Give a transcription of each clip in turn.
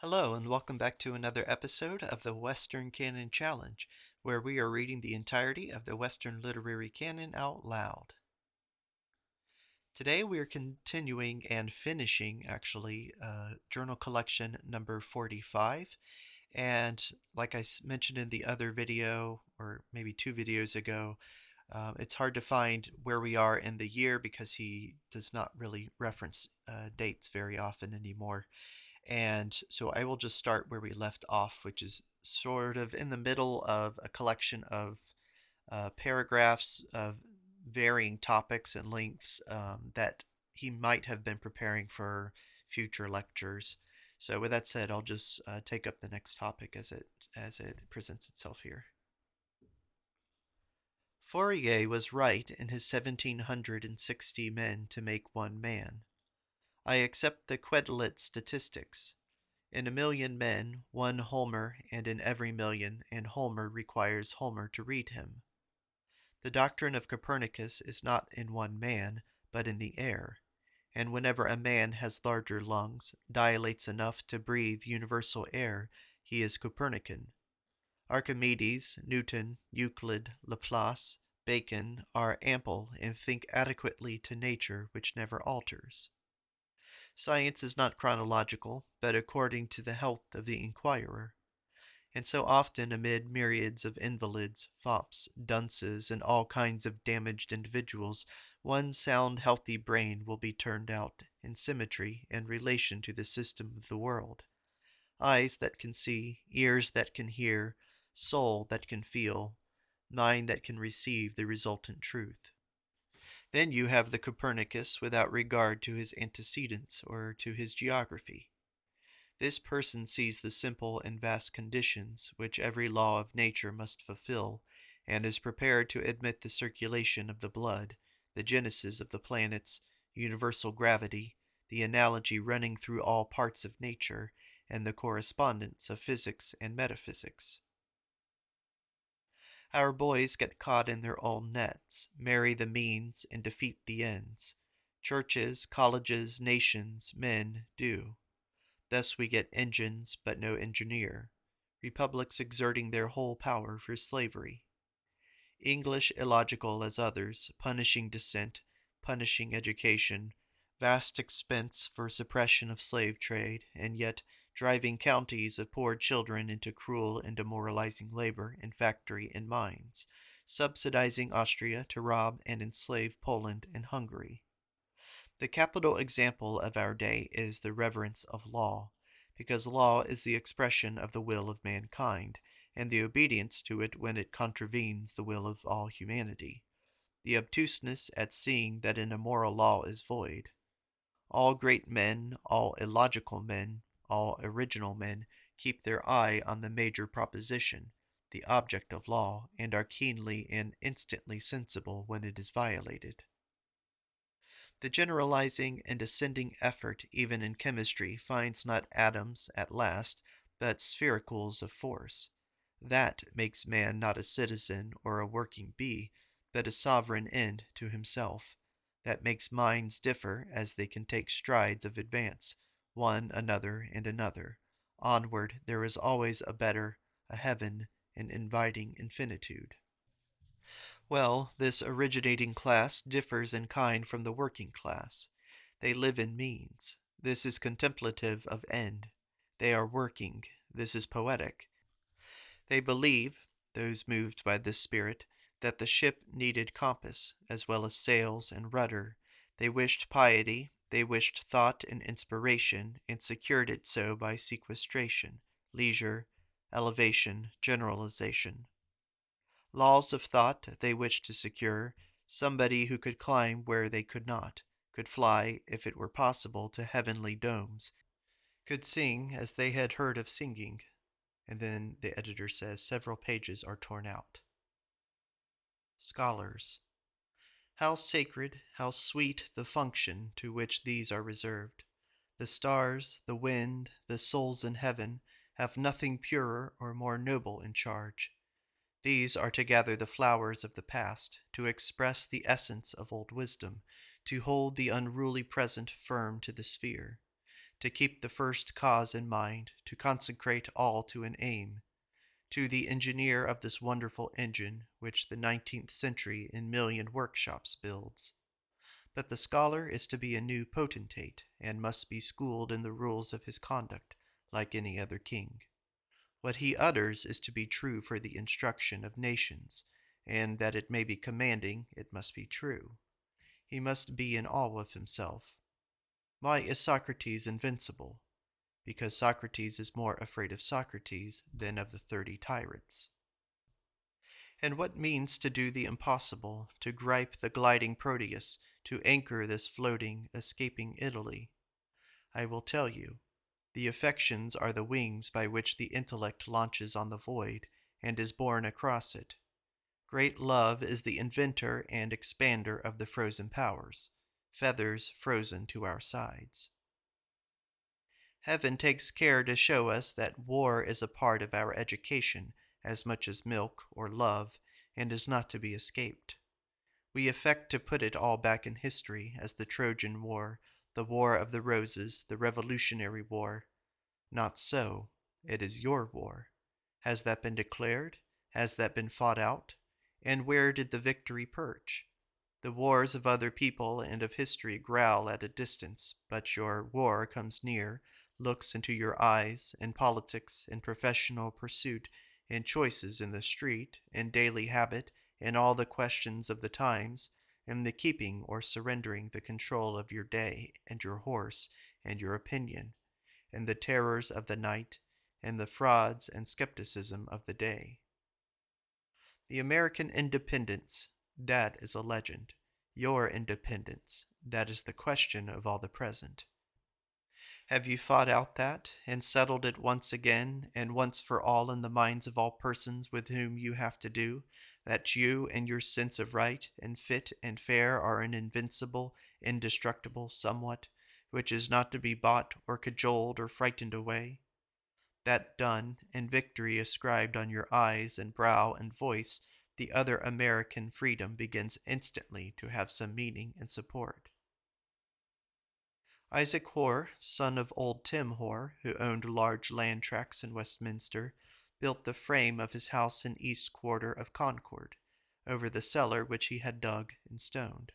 Hello, and welcome back to another episode of the Western Canon Challenge, where we are reading the entirety of the Western Literary Canon out loud. Today we are continuing and finishing, actually, journal collection number 45. And like I mentioned in the other video, or maybe two videos ago, it's hard to find where we are in the year because he does not really reference dates very often anymore. And so I will just start where we left off, which is sort of in the middle of a collection of paragraphs of varying topics and lengths that he might have been preparing for future lectures. So with that said, I'll just take up the next topic as it presents itself here. Fourier was right in his 1760 men to make one man. I accept the Quetelet statistics. In a million men, one Homer, and in every million, and Homer requires Homer to read him. The doctrine of Copernicus is not in one man, but in the air, and whenever a man has larger lungs, dilates enough to breathe universal air, he is Copernican. Archimedes, Newton, Euclid, Laplace, Bacon are ample and think adequately to nature which never alters. Science is not chronological, but according to the health of the inquirer. And so often amid myriads of invalids, fops, dunces, and all kinds of damaged individuals, one sound healthy brain will be turned out, in symmetry and relation to the system of the world. Eyes that can see, ears that can hear, soul that can feel, mind that can receive the resultant truth. Then you have the Copernicus without regard to his antecedents or to his geography. This person sees the simple and vast conditions which every law of nature must fulfill, and is prepared to admit the circulation of the blood, the genesis of the planets, universal gravity, the analogy running through all parts of nature, and the correspondence of physics and metaphysics. Our boys get caught in their own nets, marry the means, and defeat the ends. Churches, colleges, nations, men do. Thus we get engines, but no engineer. Republics exerting their whole power for slavery. English illogical as others, punishing dissent, punishing education, vast expense for suppression of slave trade, and yet driving counties of poor children into cruel and demoralizing labor in factory and mines, subsidizing Austria to rob and enslave Poland and Hungary. The capital example of our day is the reverence of law, because law is the expression of the will of mankind, and the obedience to it when it contravenes the will of all humanity. The obtuseness at seeing that an immoral law is void. All great men, all illogical men, all original men keep their eye on the major proposition, the object of law, and are keenly and instantly sensible when it is violated. The generalizing and ascending effort even in chemistry finds not atoms at last, but sphericals of force. That makes man not a citizen or a working bee, but a sovereign end to himself. That makes minds differ as they can take strides of advance, one another and another. Onward there is always a better, a heaven, an inviting infinitude. Well, this originating class differs in kind from the working class. They live in means. This is contemplative of end. They are working. This is poetic. They believe, those moved by this spirit, that the ship needed compass, as well as sails and rudder. They wished piety, they wished thought and inspiration, and secured it so by sequestration, leisure, elevation, generalization. Laws of thought they wished to secure, somebody who could climb where they could not, could fly, if it were possible, to heavenly domes, could sing as they had heard of singing. And then the editor says several pages are torn out. Scholars. How sacred, how sweet the function to which these are reserved. The stars, the wind, the souls in heaven have nothing purer or more noble in charge. These are to gather the flowers of the past, to express the essence of old wisdom, to hold the unruly present firm to the sphere. to keep the first cause in mind, to consecrate all to an aim, to the engineer of this wonderful engine which the 19th century in million workshops builds. But the scholar is to be a new potentate, and must be schooled in the rules of his conduct, like any other king. What he utters is to be true for the instruction of nations, and that it may be commanding, it must be true. He must be in awe of himself. Why is Socrates invincible? Because Socrates is more afraid of Socrates than of the 30 tyrants. And what means to do the impossible, to gripe the gliding Proteus, to anchor this floating, escaping Italy? I will tell you. The affections are the wings by which the intellect launches on the void, and is borne across it. Great love is the inventor and expander of the frozen powers, feathers frozen to our sides. Heaven takes care to show us that war is a part of our education as much as milk or love, and is not to be escaped. We affect to put it all back in history as the Trojan War, the War of the Roses, the Revolutionary War. Not so. It is your war. Has that been declared? Has that been fought out? And where did the victory perch? The wars of other people and of history growl at a distance, but your war comes near, looks into your eyes, in politics, in professional pursuit, in choices in the street, in daily habit, in all the questions of the times, in the keeping or surrendering the control of your day and your horse and your opinion, in the terrors of the night, and the frauds and skepticism of the day. The American independence, that is a legend. Your independence, that is the question of all the present. Have you fought out that, and settled it once again, and once for all in the minds of all persons with whom you have to do, that you and your sense of right and fit and fair are an invincible, indestructible somewhat, which is not to be bought or cajoled or frightened away? That done, and victory ascribed on your eyes and brow and voice, the other American freedom begins instantly to have some meaning and support. Isaac Hoare, son of old Tim Hoare, who owned large land tracts in Westminster, built the frame of his house in East Quarter of Concord, over the cellar which he had dug and stoned.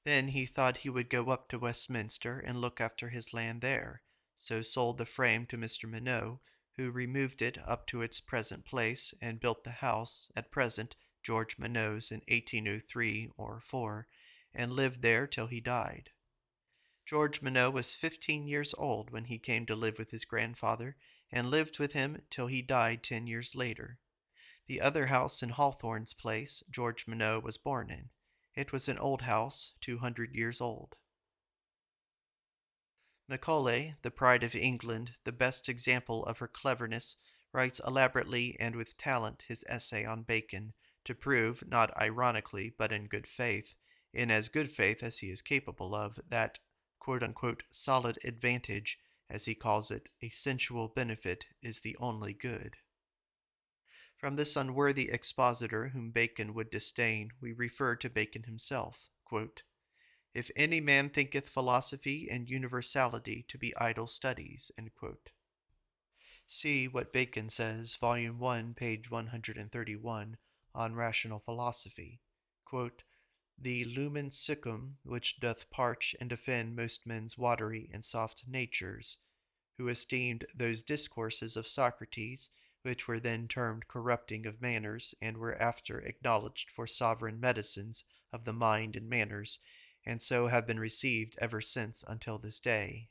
Then he thought he would go up to Westminster and look after his land there, so sold the frame to Mr. Minot, who removed it up to its present place and built the house, at present George Minot's, in 1803 or 4, and lived there till he died. George Minot was 15 years old when he came to live with his grandfather, and lived with him till he died 10 years later. The other house in Hawthorne's place George Minot was born in. It was an old house, 200 years old. Macaulay, the pride of England, the best example of her cleverness, writes elaborately and with talent his essay on Bacon, to prove, not ironically, but in good faith, in as good faith as he is capable of, that "solid advantage," as he calls it, a sensual benefit, is the only good. From this unworthy expositor, whom Bacon would disdain, we refer to Bacon himself. If any man thinketh philosophy and universality to be idle studies. See what Bacon says, Volume 1, page 131, on rational philosophy. The lumen siccum, which doth parch and offend most men's watery and soft natures, who esteemed those discourses of Socrates, which were then termed corrupting of manners, and were after acknowledged for sovereign medicines of the mind and manners, and so have been received ever since until this day.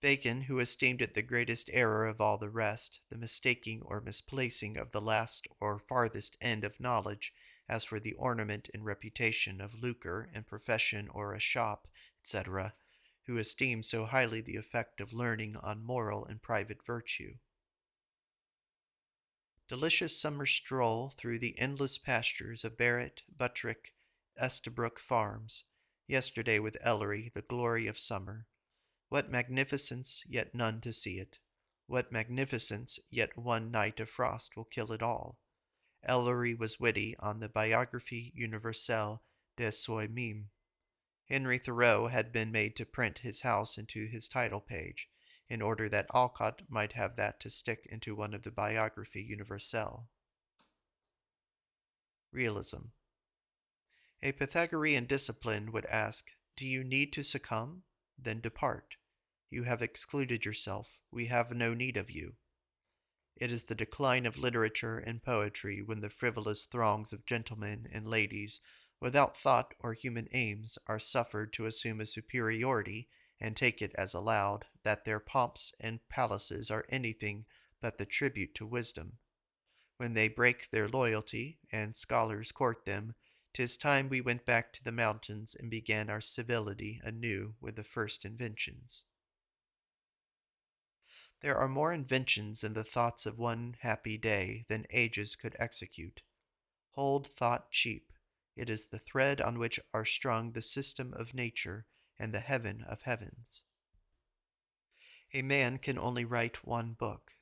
Bacon, who esteemed it the greatest error of all the rest, the mistaking or misplacing of the last or farthest end of knowledge, as for the ornament and reputation of lucre and profession or a shop, etc., who esteemed so highly the effect of learning on moral and private virtue. Delicious summer stroll through the endless pastures of Barrett, Buttrick, Estabrook farms, yesterday with Ellery, the glory of summer. What magnificence, yet none to see it. What magnificence, yet one night of frost will kill it all. Ellery was witty on the Biographie Universelle de Soi-Même. Henry Thoreau had been made to print his house into his title page, in order that Alcott might have that to stick into one of the Biographie Universelle. Realism. A Pythagorean discipline would ask, "Do you need to succumb? Then depart. You have excluded yourself. We have no need of you." It is the decline of literature and poetry when the frivolous throngs of gentlemen and ladies, without thought or human aims, are suffered to assume a superiority and take it as allowed that their pomps and palaces are anything but the tribute to wisdom. When they break their loyalty, and scholars court them, 'tis time we went back to the mountains and began our civility anew with the first inventions. There are more inventions in the thoughts of one happy day than ages could execute. Hold thought cheap. It is the thread on which are strung the system of nature and the heaven of heavens. A man can only write one book.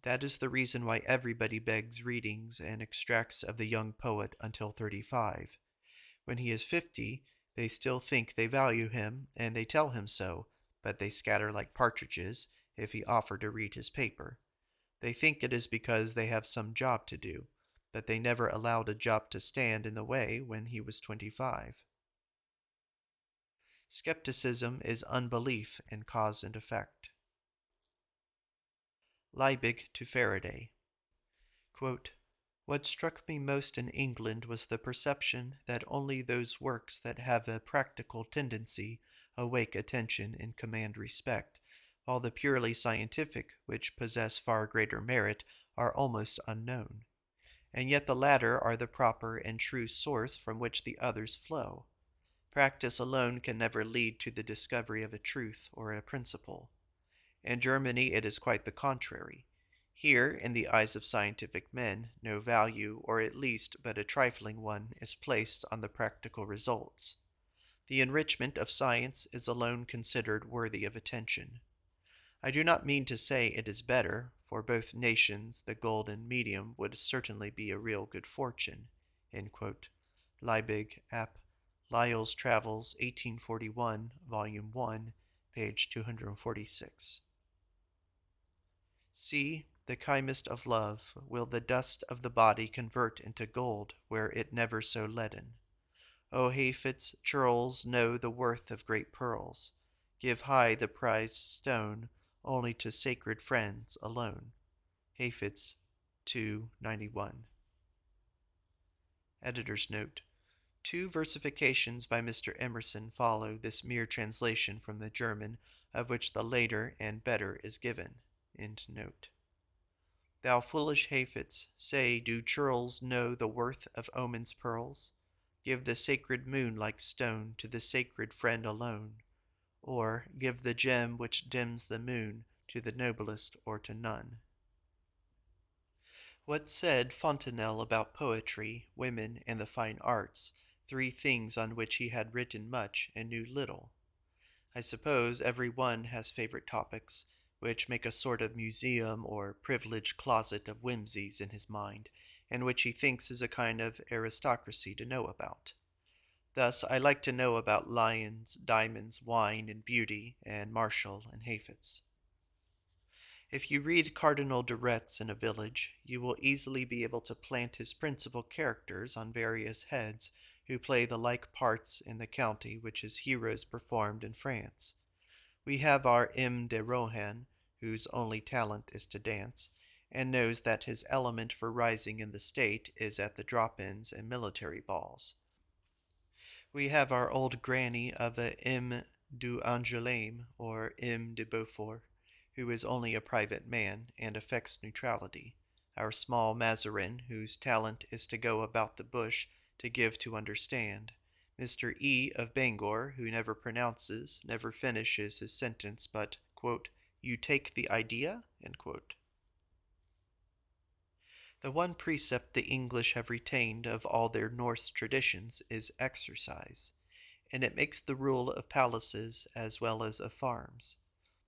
That is the reason why everybody begs readings and extracts of the young poet until 35. When he is 50, they still think they value him, and they tell him so, but they scatter like partridges if he offer to read his paper. They think it is because they have some job to do, but they never allowed a job to stand in the way when he was 25. Skepticism is unbelief in cause and effect. Liebig to Faraday. Quote, "What struck me most in England was the perception that only those works that have a practical tendency awake attention and command respect, while the purely scientific, which possess far greater merit, are almost unknown. And yet the latter are the proper and true source from which the others flow. Practice alone can never lead to the discovery of a truth or a principle. In Germany it is quite the contrary. Here, in the eyes of scientific men, no value, or at least but a trifling one, is placed on the practical results. The enrichment of science is alone considered worthy of attention. I do not mean to say it is better. For both nations the golden medium would certainly be a real good fortune." Liebig, App. Lyell's Travels, 1841, Volume 1, page 246. See, the chymist of love will the dust of the body convert into gold where it never so leaden. O Hafits, churls know the worth of great pearls. Give high the prized stone only to sacred friends alone. Hafits 291. Editor's note. 2 versifications by Mr. Emerson follow this mere translation from the German, of which the later and better is given. End note. Thou foolish Hafits, say, do churls know the worth of omen's pearls? Give the sacred moon-like stone to the sacred friend alone, or give the gem which dims the moon to the noblest or to none. What said Fontenelle about poetry, women, and the fine arts, 3 things on which he had written much and knew little? I suppose every one has favorite topics, which make a sort of museum or privileged closet of whimsies in his mind, and which he thinks is a kind of aristocracy to know about. Thus I like to know about lions, diamonds, wine, and beauty, and Martial and Hafits. If you read Cardinal de Retz in a village, you will easily be able to plant his principal characters on various heads who play the like parts in the county which his heroes performed in France. We have our M. de Rohan, whose only talent is to dance, and knows that his element for rising in the state is at the drop-ins and military balls. We have our old granny of a M. du Angoulême, or M. de Beaufort, who is only a private man, and affects neutrality, our small Mazarin, whose talent is to go about the bush to give to understand, Mr. E. of Bangor, who never pronounces, never finishes his sentence, but, quote, "You take the idea?" End quote. The one precept the English have retained of all their Norse traditions is exercise, and it makes the rule of palaces as well as of farms.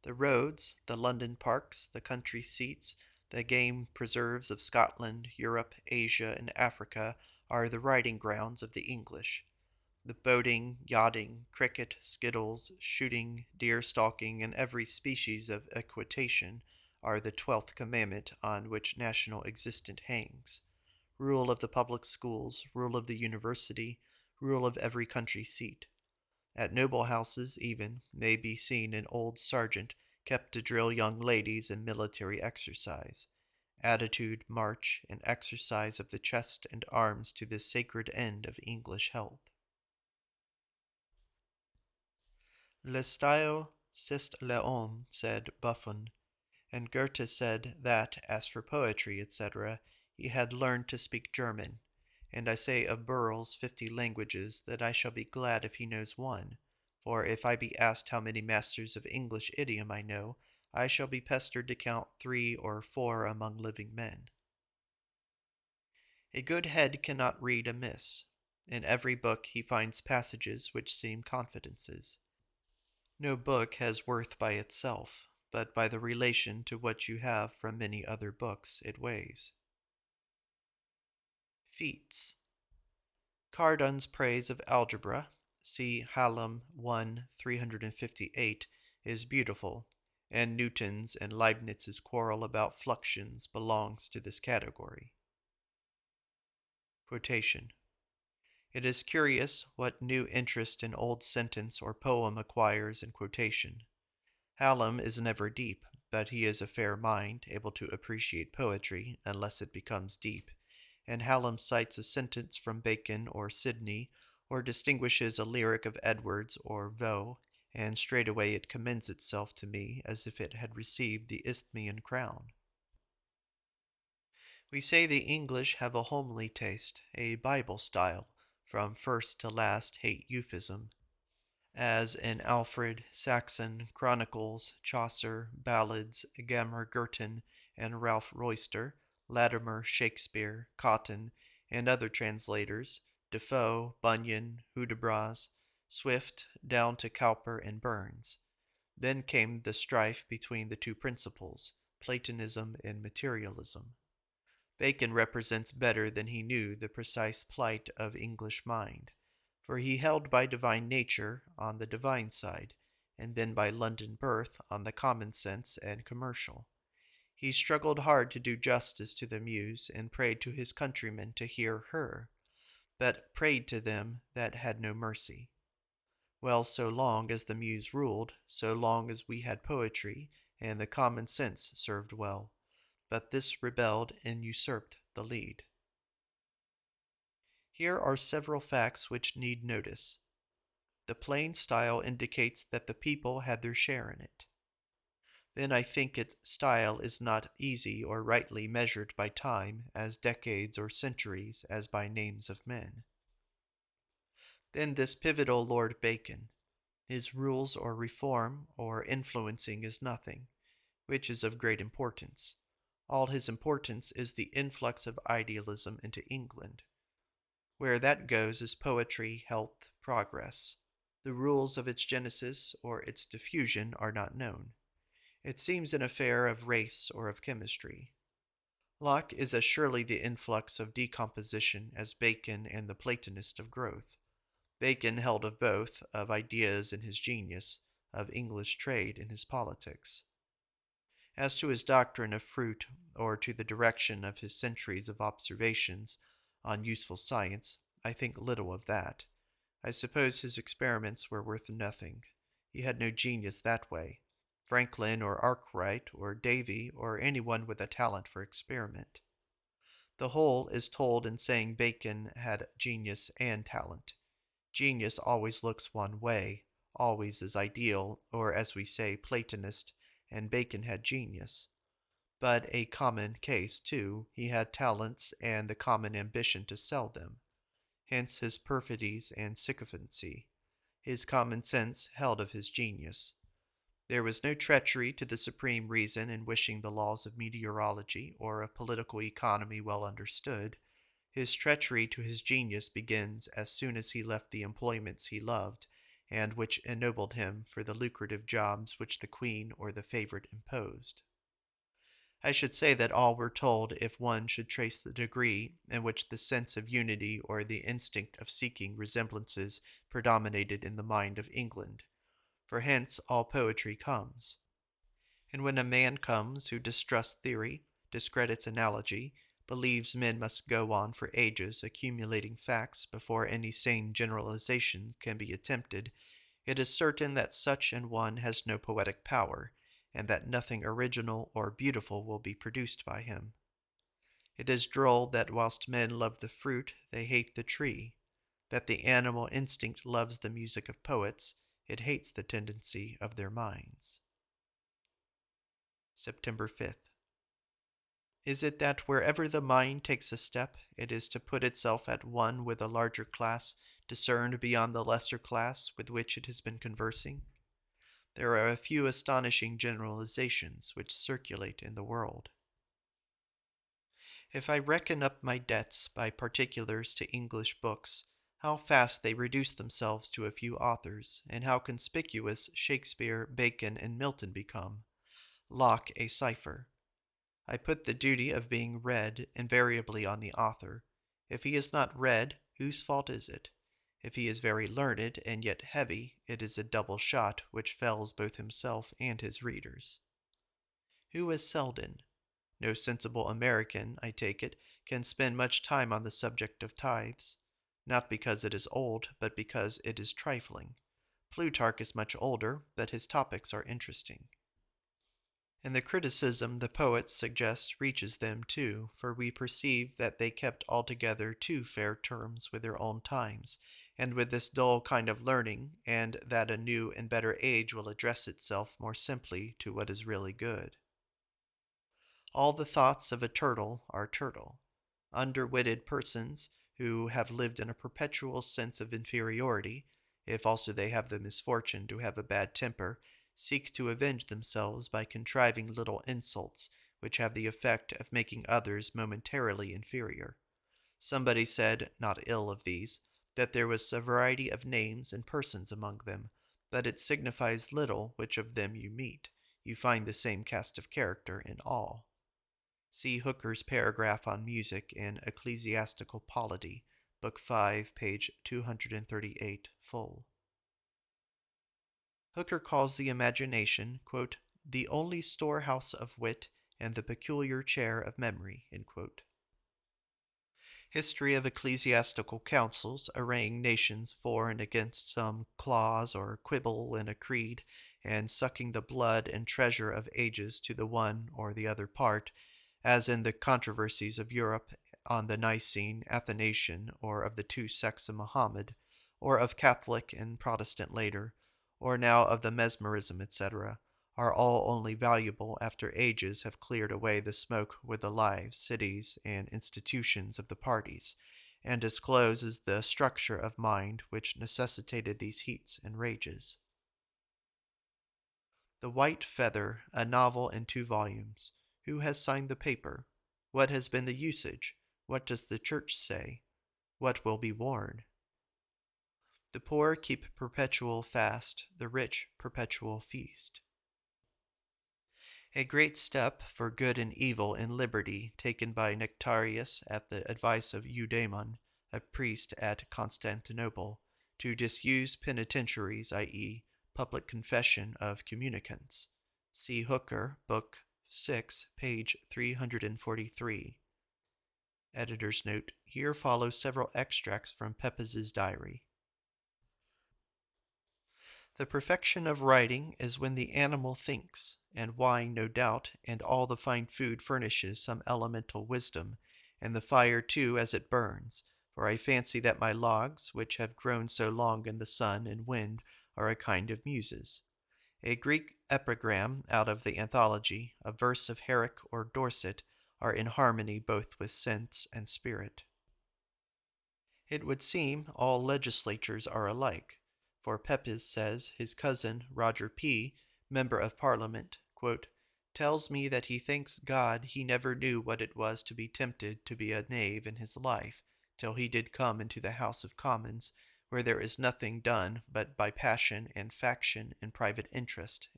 The roads, the London parks, the country seats, the game preserves of Scotland, Europe, Asia, and Africa are the riding grounds of the English. The boating, yachting, cricket, skittles, shooting, deer stalking, and every species of equitation are the 12th commandment on which national existence hangs. Rule of the public schools, rule of the university, rule of every country seat. At noble houses, even, may be seen an old sergeant kept to drill young ladies in military exercise, attitude, march, and exercise of the chest and arms to the sacred end of English health. Le style c'est l'homme, said Buffon, and Goethe said that, as for poetry, etc., he had learned to speak German, and I say of Burrell's 50 languages that I shall be glad if he knows one, for if I be asked how many masters of English idiom I know, I shall be pestered to count 3 or 4 among living men. A good head cannot read amiss. In every book he finds passages which seem confidences. No book has worth by itself, but by the relation to what you have from many other books it weighs. Feats. Cardon's praise of algebra, see Hallam 1, 358, is beautiful, and Newton's and Leibniz's quarrel about fluxions belongs to this category. Quotation. It is curious what new interest an old sentence or poem acquires in quotation. Hallam is never deep, but he is a fair mind, able to appreciate poetry, unless it becomes deep, and Hallam cites a sentence from Bacon or Sidney, or distinguishes a lyric of Edwards or Vaux, and straightway it commends itself to me as if it had received the Isthmian crown. We say the English have a homely taste, a Bible style, from first to last hate euphemism, as in Alfred, Saxon, Chronicles, Chaucer, Ballads, Gammer Gurton, and Ralph Royster, Latimer, Shakespeare, Cotton, and other translators, Defoe, Bunyan, Hudibras, Swift, down to Cowper and Burns. Then came the strife between the two principles, Platonism and materialism. Bacon represents better than he knew the precise plight of English mind, for he held by divine nature on the divine side, and then by London birth on the common sense and commercial. He struggled hard to do justice to the Muse, and prayed to his countrymen to hear her, but prayed to them that had no mercy. Well, so long as the Muse ruled, so long as we had poetry, and the common sense served well, but this rebelled and usurped the lead. Here are several facts which need notice. The plain style indicates that the people had their share in it. Then I think its style is not easy or rightly measured by time, as decades or centuries, as by names of men. Then this pivotal Lord Bacon, his rules or reform or influencing is nothing, which is of great importance. All his importance is the influx of idealism into England. Where that goes is poetry, health, progress. The rules of its genesis or its diffusion are not known. It seems an affair of race or of chemistry. Locke is as surely the influx of decomposition as Bacon and the Platonist of growth. Bacon held of both, of ideas in his genius, of English trade in his politics. As to his doctrine of fruit, or to the direction of his centuries of observations on useful science, I think little of that. I suppose his experiments were worth nothing. He had no genius that way. Franklin or Arkwright or Davy or anyone with a talent for experiment. The whole is told in saying Bacon had genius and talent. Genius always looks one way, always is ideal, or as we say, Platonist, and Bacon had genius. But a common case, too, he had talents and the common ambition to sell them. Hence his perfidies and sycophancy. His common sense held of his genius. There was no treachery to the supreme reason in wishing the laws of meteorology or of political economy well understood. His treachery to his genius begins as soon as he left the employments he loved, and which ennobled him for the lucrative jobs which the queen or the favorite imposed. I should say that all were told if one should trace the degree in which the sense of unity or the instinct of seeking resemblances predominated in the mind of England, for hence all poetry comes. And when a man comes who distrusts theory, discredits analogy, believes men must go on for ages accumulating facts before any sane generalization can be attempted, it is certain that such an one has no poetic power, and that nothing original or beautiful will be produced by him. It is droll that whilst men love the fruit, they hate the tree, that the animal instinct loves the music of poets, it hates the tendency of their minds. September 5th. Is it that wherever the mind takes a step, it is to put itself at one with a larger class, discerned beyond the lesser class with which it has been conversing? There are a few astonishing generalizations which circulate in the world. If I reckon up my debts by particulars to English books, how fast they reduce themselves to a few authors, and how conspicuous Shakespeare, Bacon, and Milton become. Locke a cipher. I put the duty of being read invariably on the author. If he is not read, whose fault is it? If he is very learned and yet heavy, it is a double shot which fells both himself and his readers. Who is Selden? No sensible American, I take it, can spend much time on the subject of tithes, not because it is old, but because it is trifling. Plutarch is much older, but his topics are interesting. And the criticism the poets suggest reaches them too, for we perceive that they kept altogether too fair terms with their own times, and with this dull kind of learning, and that a new and better age will address itself more simply to what is really good. All the thoughts of a turtle are turtle. Underwitted persons, who have lived in a perpetual sense of inferiority, if also they have the misfortune to have a bad temper, seek to avenge themselves by contriving little insults, which have the effect of making others momentarily inferior. Somebody said, not ill of these, that there was a variety of names and persons among them, but it signifies little which of them you meet. You find the same cast of character in all. See Hooker's paragraph on music in Ecclesiastical Polity, Book 5, page 238, full. Hooker calls the imagination, quote, the only storehouse of wit and the peculiar chair of memory, History of ecclesiastical councils arraying nations for and against some clause or quibble in a creed, and sucking the blood and treasure of ages to the one or the other part, as in the controversies of Europe on the Nicene, Athanasian, or of the two sects of Mohammed, or of Catholic and Protestant later, or now of the mesmerism, etc., are all only valuable after ages have cleared away the smoke with the lives, cities, and institutions of the parties, and discloses the structure of mind which necessitated these heats and rages. The White Feather, a novel in 2 volumes. Who has signed the paper? What has been the usage? What does the Church say? What will be worn? The poor keep perpetual fast, the rich perpetual feast. A great step for good and evil in liberty taken by Nectarius at the advice of Eudaemon, a priest at Constantinople, to disuse penitentiaries, i.e., public confession of communicants. See Hooker, Book 6, page 343. Editor's note: here follow several extracts from Pepys's diary. The perfection of writing is when the animal thinks, and wine, no doubt, and all the fine food furnishes some elemental wisdom, and the fire too as it burns, for I fancy that my logs, which have grown so long in the sun and wind, are a kind of muses. A Greek epigram out of the anthology, a verse of Herrick or Dorset, are in harmony both with sense and spirit. It would seem all legislatures are alike, for Pepys says his cousin Roger P., member of Parliament, quote, tells me that he thanks God he never knew what it was to be tempted to be a knave in his life, till he did come into the House of Commons, where there is nothing done but by passion and faction and private interest,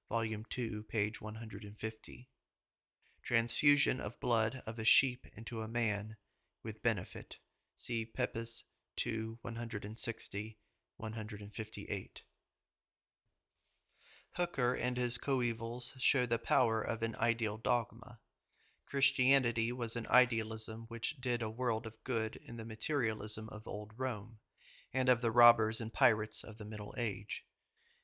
Volume 2, page 150. Transfusion of blood of a sheep into a man, with benefit. See Pepys 2, 160, 158. Hooker and his coevals show the power of an ideal dogma. Christianity was an idealism which did a world of good in the materialism of old Rome, and of the robbers and pirates of the Middle Age.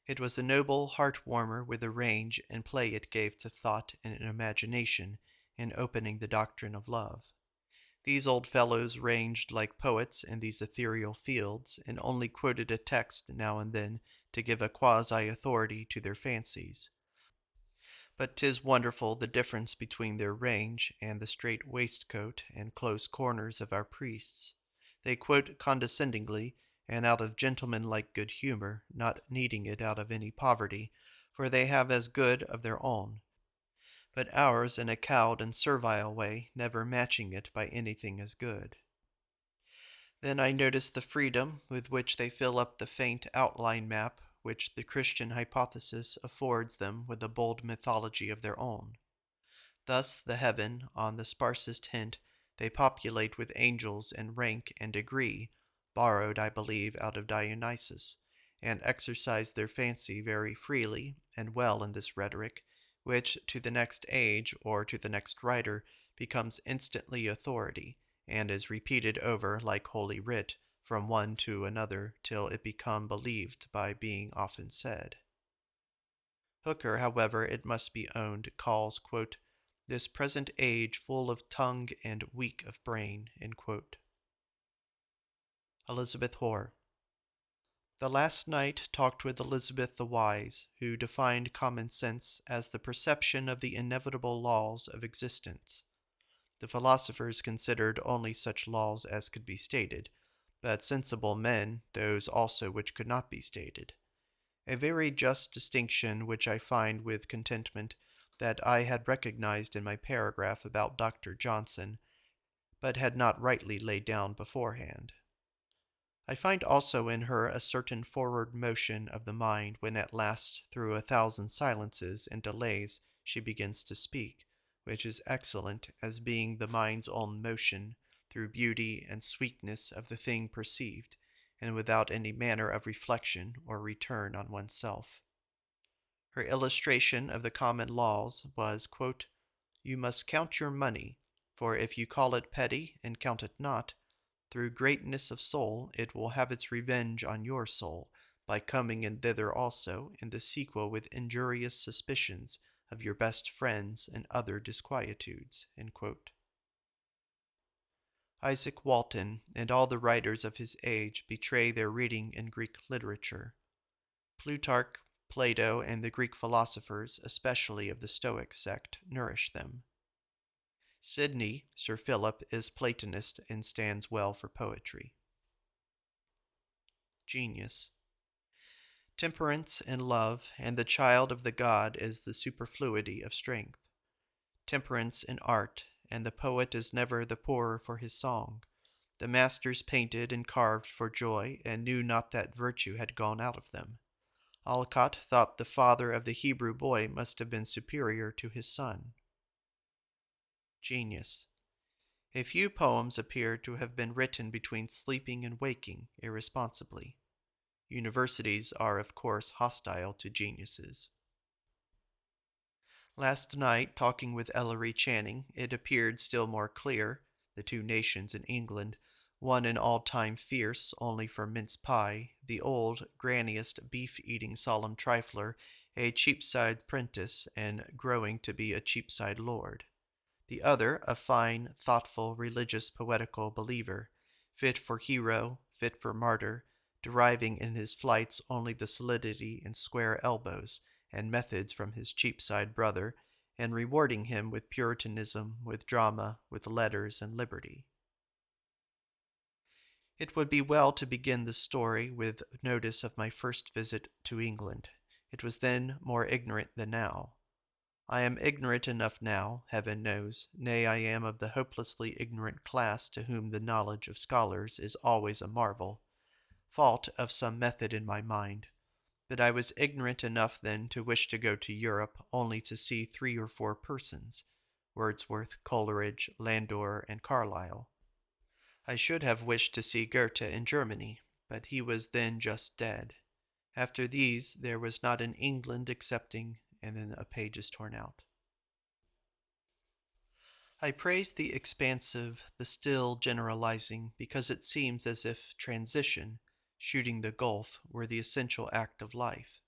It was a noble heart-warmer with the range and play it gave to thought and imagination in opening the doctrine of love. These old fellows ranged like poets in these ethereal fields, and only quoted a text now and then to give a quasi-authority to their fancies. But 'tis wonderful the difference between their range and the strait waistcoat and close corners of our priests. They quote condescendingly, and out of gentlemanlike good humour, not needing it out of any poverty, for they have as good of their own, but ours in a cowed and servile way, never matching it by anything as good. Then I notice the freedom with which they fill up the faint outline map which the Christian hypothesis affords them with a bold mythology of their own. Thus the heaven, on the sparsest hint, they populate with angels in rank and degree, borrowed, I believe, out of Dionysus, and exercise their fancy very freely and well in this rhetoric, which to the next age or to the next writer becomes instantly authority, and is repeated over like Holy Writ from one to another till it become believed by being often said. Hooker, however, it must be owned, calls, quote, this present age full of tongue and weak of brain. Elizabeth Hoare. The last night talked with Elizabeth the Wise, who defined common sense as the perception of the inevitable laws of existence. The philosophers considered only such laws as could be stated, but sensible men those also which could not be stated. A very just distinction which I find with contentment that I had recognized in my paragraph about Dr. Johnson, but had not rightly laid down beforehand. I find also in her a certain forward motion of the mind when at last through 1,000 silences and delays she begins to speak, which is excellent as being the mind's own motion through beauty and sweetness of the thing perceived, and without any manner of reflection or return on oneself. Her illustration of the common laws was, quote, you must count your money, for if you call it petty and count it not, through greatness of soul it will have its revenge on your soul, by coming in thither also in the sequel with injurious suspicions of your best friends and other disquietudes. Isaac Walton and all the writers of his age betray their reading in Greek literature. Plutarch, Plato, and the Greek philosophers, especially of the Stoic sect, nourish them. Sidney, Sir Philip, is Platonist and stands well for poetry. Genius. Temperance and love, and the child of the god is the superfluity of strength. Temperance in art, and the poet is never the poorer for his song. The masters painted and carved for joy, and knew not that virtue had gone out of them. Alcott thought the father of the Hebrew boy must have been superior to his son. Genius. A few poems appear to have been written between sleeping and waking irresponsibly. Universities are, of course, hostile to geniuses. Last night, talking with Ellery Channing, it appeared still more clear, the two nations in England, one in all-time fierce only for mince pie, the old, granniest, beef-eating solemn trifler, a Cheapside prentice, and growing to be a Cheapside lord. The other, a fine, thoughtful, religious, poetical believer, fit for hero, fit for martyr, deriving in his flights only the solidity and square elbows and methods from his Cheapside brother, and rewarding him with Puritanism, with drama, with letters and liberty. It would be well to begin the story with notice of my first visit to England. It was then more ignorant than now. I am ignorant enough now, heaven knows, nay, I am of the hopelessly ignorant class to whom the knowledge of scholars is always a marvel, fault of some method in my mind. But I was ignorant enough then to wish to go to Europe only to see 3 or 4 persons, Wordsworth, Coleridge, Landor, and Carlyle. I should have wished to see Goethe in Germany, but he was then just dead. After these, there was not in England excepting, and then a page is torn out. I praise the expansive, the still generalizing, because it seems as if transition, shooting the gulf, were the essential act of life.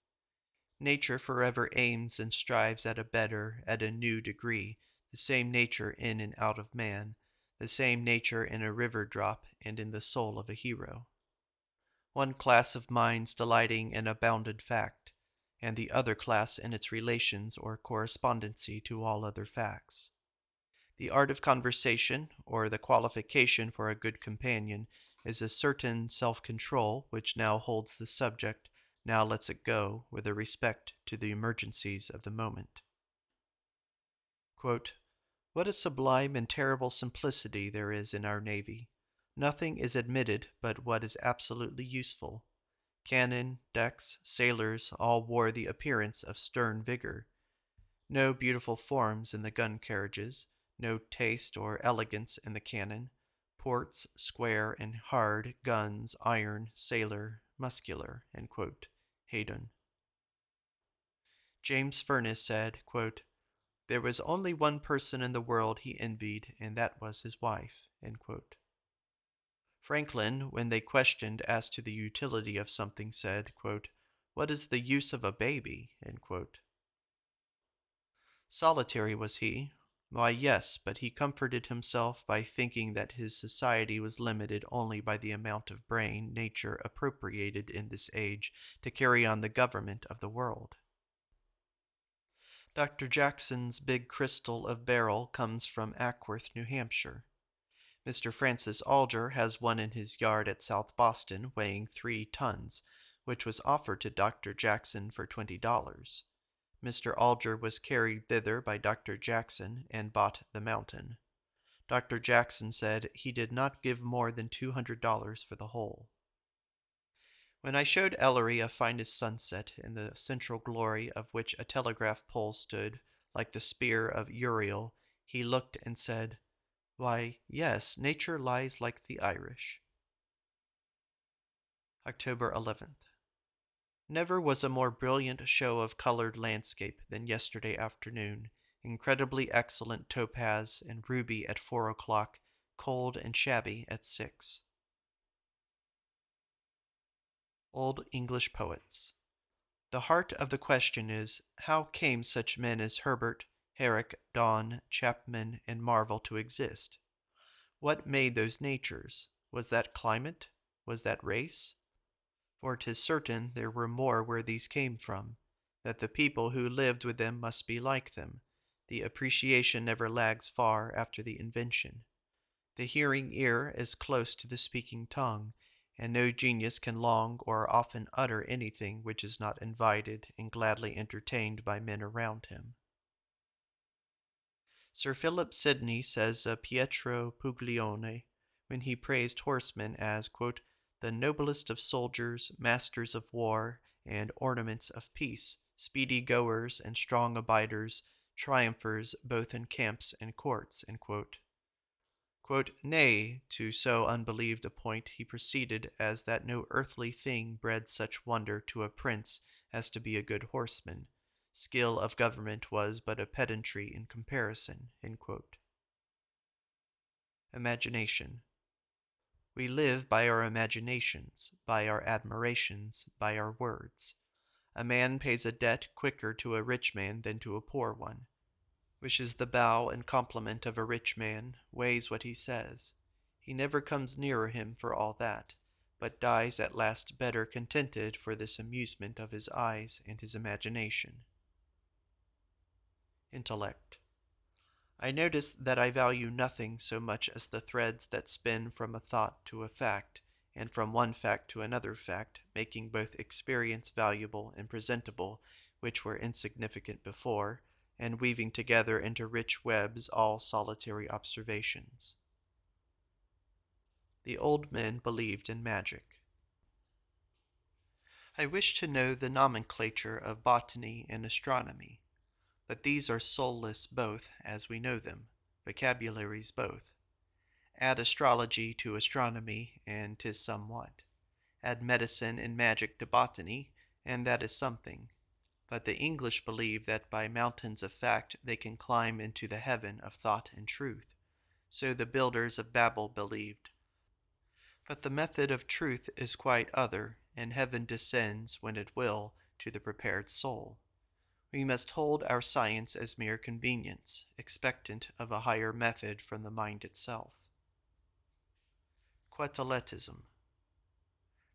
Nature forever aims and strives at a better, at a new degree, the same nature in and out of man, the same nature in a river drop and in the soul of a hero. One class of minds delighting in a bounded fact, and the other class in its relations or correspondency to all other facts. The art of conversation, or the qualification for a good companion, is a certain self-control which now holds the subject, now lets it go, with a respect to the emergencies of the moment. Quote, "What a sublime and terrible simplicity there is in our Navy! Nothing is admitted but what is absolutely useful. Cannon, decks, sailors, all wore the appearance of stern vigor. No beautiful forms in the gun carriages, no taste or elegance in the cannon. Ports, square and hard, guns, iron, sailor, muscular." Haydon. James Furniss said, quote, "There was only one person in the world he envied, and that was his wife." Franklin, when they questioned as to the utility of something, said, quote, "What is the use of a baby?" Solitary was he? Why, yes, but he comforted himself by thinking that his society was limited only by the amount of brain nature appropriated in this age to carry on the government of the world. Dr. Jackson's big crystal of beryl comes from Ackworth, New Hampshire. Mr. Francis Alger has one in his yard at South Boston weighing 3 tons, which was offered to Dr. Jackson for $20. Mr. Alger was carried thither by Dr. Jackson and bought the mountain. Dr. Jackson said he did not give more than $200 for the whole. When I showed Ellery a finest sunset, in the central glory of which a telegraph pole stood, like the spear of Uriel, he looked and said, "Why, yes, nature lies like the Irish." October 11th. Never was a more brilliant show of colored landscape than yesterday afternoon. Incredibly excellent topaz and ruby at 4 o'clock, cold and shabby at 6. Old English Poets. The heart of the question is, how came such men as Herbert, Herrick, Donne, Chapman, and Marvell to exist? What made those natures? Was that climate? Was that race? For 'tis certain there were more where these came from, that the people who lived with them must be like them. The appreciation never lags far after the invention. The hearing ear is close to the speaking tongue, and no genius can long or often utter anything which is not invited and gladly entertained by men around him. Sir Philip Sidney says of Pietro Puglione, when he praised horsemen as, quote, "the noblest of soldiers, masters of war, and ornaments of peace, speedy goers and strong abiders, triumphers both in camps and courts," "Nay, to so unbelieved a point he proceeded as that no earthly thing bred such wonder to a prince as to be a good horseman. Skill of government was but a pedantry in comparison." Imagination. We live by our imaginations, by our admirations, by our words. A man pays a debt quicker to a rich man than to a poor one, wishes the bow and compliment of a rich man, weighs what he says. He never comes nearer him for all that, but dies at last better contented for this amusement of his eyes and his imagination. Intellect. I notice that I value nothing so much as the threads that spin from a thought to a fact, and from one fact to another fact, making both experience valuable and presentable, which were insignificant before, and weaving together into rich webs all solitary observations. The old men believed in magic. I wish to know the nomenclature of botany and astronomy. But these are soulless both as we know them, vocabularies both. Add astrology to astronomy, and 'tis somewhat. Add medicine and magic to botany, and that is something. But the English believe that by mountains of fact they can climb into the heaven of thought and truth. So the builders of Babel believed. But the method of truth is quite other, and heaven descends, when it will, to the prepared soul. We must hold our science as mere convenience, expectant of a higher method from the mind itself. Quetelettism.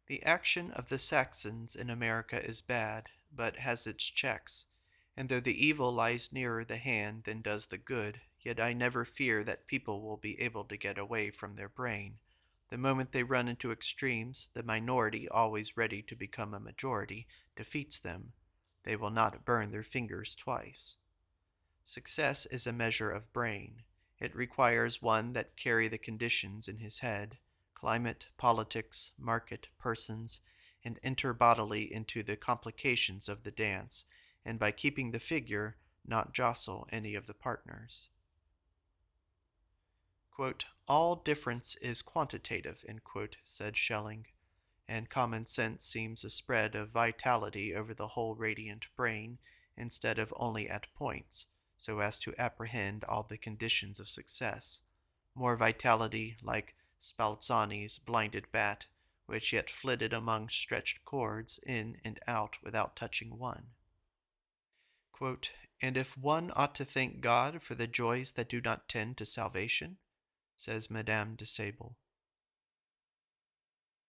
The action of the Saxons in America is bad, but has its checks, and though the evil lies nearer the hand than does the good, yet I never fear that people will be able to get away from their brain. The moment they run into extremes, the minority, always ready to become a majority, defeats them. They will not burn their fingers twice. Success is a measure of brain. It requires one that carry the conditions in his head, climate, politics, market, persons, and enter bodily into the complications of the dance, and by keeping the figure, not jostle any of the partners. Quote, all difference is quantitative, said Schelling, and common sense seems a spread of vitality over the whole radiant brain, instead of only at points, so as to apprehend all the conditions of success. More vitality, like Spalzani's blinded bat, which yet flitted among stretched cords, in and out without touching one. Quote, and if one ought to thank God for the joys that do not tend to salvation, says Madame de Sable.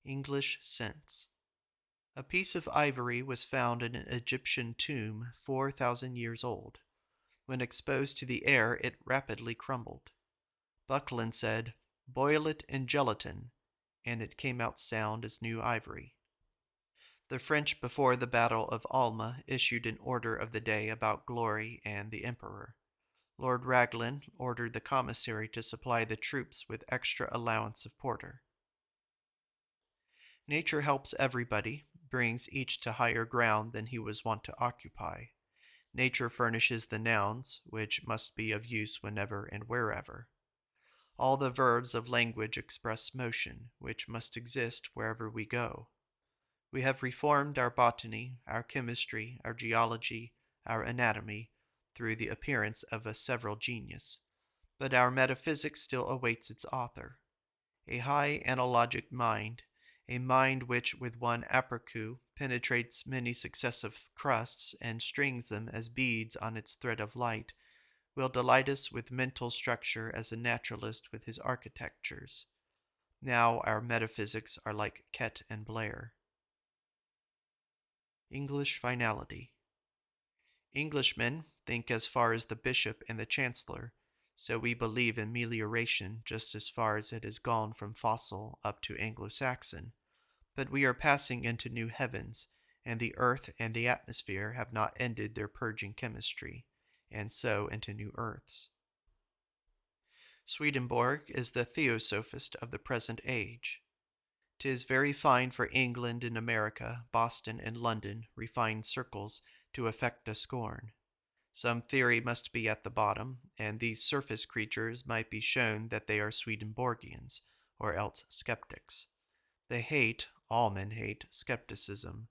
English sense. A piece of ivory was found in an Egyptian tomb 4,000 years old. When exposed to the air, it rapidly crumbled. Buckland said, boil it in gelatin, and it came out sound as new ivory. The French before the Battle of Alma issued an order of the day about glory and the emperor. Lord Raglan ordered the commissary to supply the troops with extra allowance of porter. Nature helps everybody, brings each to higher ground than he was wont to occupy. Nature furnishes the nouns, which must be of use whenever and wherever. All the verbs of language express motion, which must exist wherever we go. We have reformed our botany, our chemistry, our geology, our anatomy, through the appearance of a several genius, but our metaphysics still awaits its author. A high analogic mind, a mind which with one apercu penetrates many successive crusts and strings them as beads on its thread of light, will delight us with mental structure as a naturalist with his architectures. Now our metaphysics are like Kett and Blair. English finality. Englishmen think as far as the bishop and the chancellor, so we believe in melioration just as far as it has gone from fossil up to Anglo-Saxon, but we are passing into new heavens, and the earth and the atmosphere have not ended their purging chemistry, and so into new earths. Swedenborg is the theosophist of the present age. 'Tis very fine for England and America, Boston and London, refined circles, to affect a scorn. Some theory must be at the bottom, and these surface creatures might be shown that they are Swedenborgians, or else skeptics. They hate, all men hate, skepticism,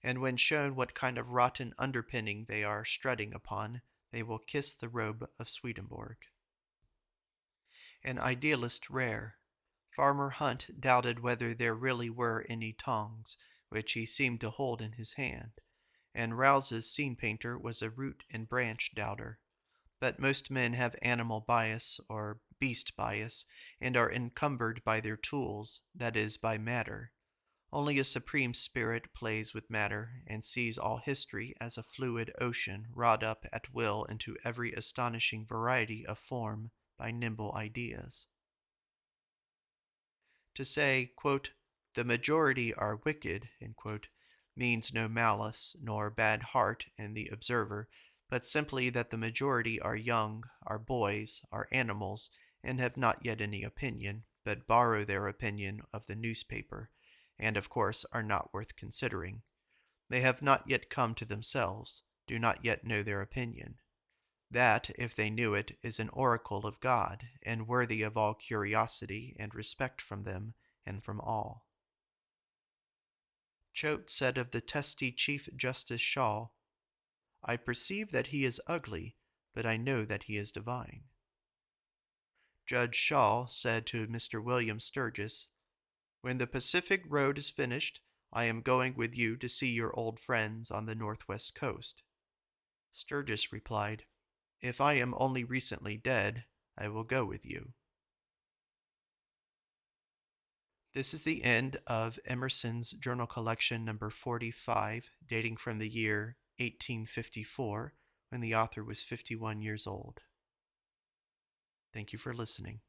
and when shown what kind of rotten underpinning they are strutting upon, they will kiss the robe of Swedenborg. An idealist rare. Farmer Hunt doubted whether there really were any tongs, which he seemed to hold in his hand, and Rouse's scene painter was a root and branch doubter. But most men have animal bias or beast bias, and are encumbered by their tools, that is, by matter. Only a supreme spirit plays with matter, and sees all history as a fluid ocean wrought up at will into every astonishing variety of form by nimble ideas. To say, quote, the majority are wicked, means no malice nor bad heart in the observer, but simply that the majority are young, are boys, are animals, and have not yet any opinion, but borrow their opinion of the newspaper, and of course are not worth considering. They have not yet come to themselves, do not yet know their opinion. That, if they knew it, is an oracle of God, and worthy of all curiosity and respect from them and from all. Choate said of the testy Chief Justice Shaw, I perceive that he is ugly, but I know that he is divine. Judge Shaw said to Mr. William Sturgis, when the Pacific road is finished, I am going with you to see your old friends on the northwest coast. Sturgis replied, if I am only recently dead, I will go with you. This is the end of Emerson's journal collection number 45, dating from the year 1854, when the author was 51 years old. Thank you for listening.